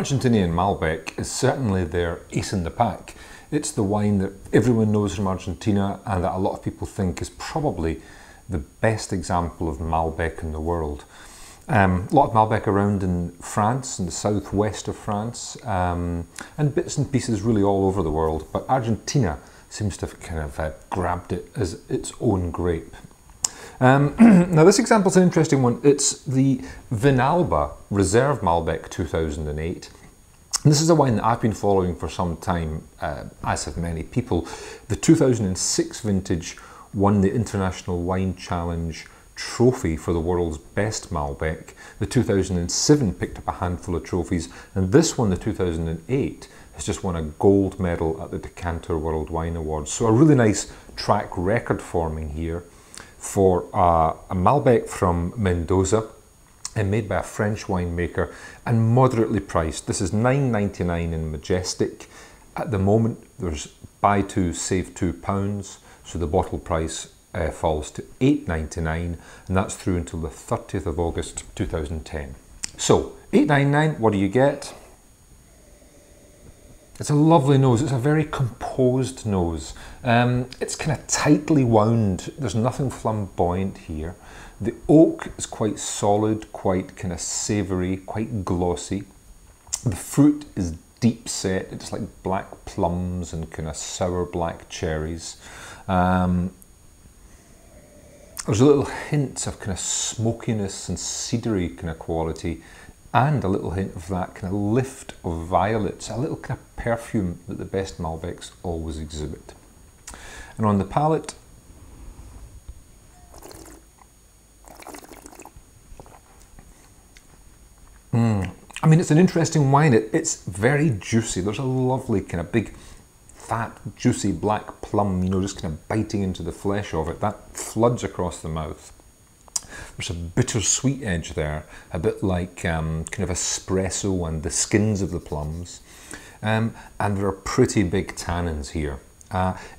Argentinian Malbec is certainly their ace in the pack. It's the wine that everyone knows from Argentina and that a lot of people think is probably the best example of Malbec in the world. A lot of Malbec around in France, in the southwest of France, and bits and pieces really all over the world, but Argentina seems to have kind of grabbed it as its own grape. Now this example is an interesting one. It's the Vinalba Reserva Malbec 2008. And this is a wine that I've been following for some time, as have many people. The 2006 vintage won the International Wine Challenge trophy for the world's best Malbec. The 2007 picked up a handful of trophies, and this one, the 2008, has just won a gold medal at the Decanter World Wine Awards. So a really nice track record forming here for a Malbec from Mendoza, and made by a French winemaker and moderately priced. This is $9.99 in Majestic. At the moment, there's buy two, save £2, so the bottle price falls to $8.99, and that's through until the 30th of August 2010. So, $8.99, what do you get? It's a lovely nose. It's a very composed nose. It's kind of tightly wound. There's nothing flamboyant here. The oak is quite solid, quite kind of savoury, quite glossy. The fruit is deep set. It's like black plums and kind of sour black cherries. There's a little hint of kind of smokiness and cedary kind of quality, and a little hint of that kind of lift of violets, a little kind of perfume that the best Malbecs always exhibit. And on the palate, I mean, it's an interesting wine. It's very juicy. There's a lovely kind of big, fat, juicy black plum, you know, just kind of biting into the flesh of it. That floods across the mouth. There's a bittersweet edge there, a bit like kind of espresso and the skins of the plums. And there are pretty big tannins here.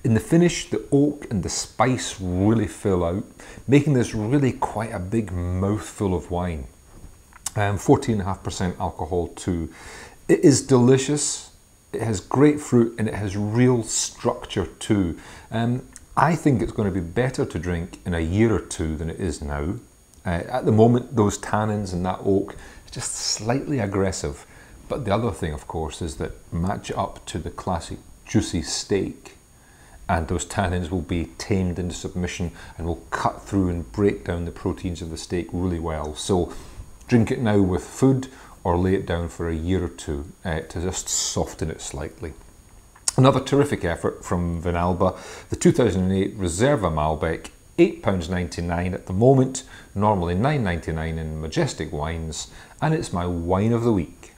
In the finish, the oak and the spice really fill out, making this really quite a big mouthful of wine. 14.5% alcohol too. It is delicious. It has great fruit and it has real structure too. I think it's going to be better to drink in a year or two than it is now. At the moment, those tannins and that oak is just slightly aggressive. But the other thing, of course, is that match up to the classic juicy steak, and those tannins will be tamed into submission and will cut through and break down the proteins of the steak really well. So drink it now with food or lay it down for a year or two to just soften it slightly. Another terrific effort from Vinalba, the 2008 Reserva Malbec, £8.99 at the moment, normally $9.99 in Majestic Wines, and it's my wine of the week.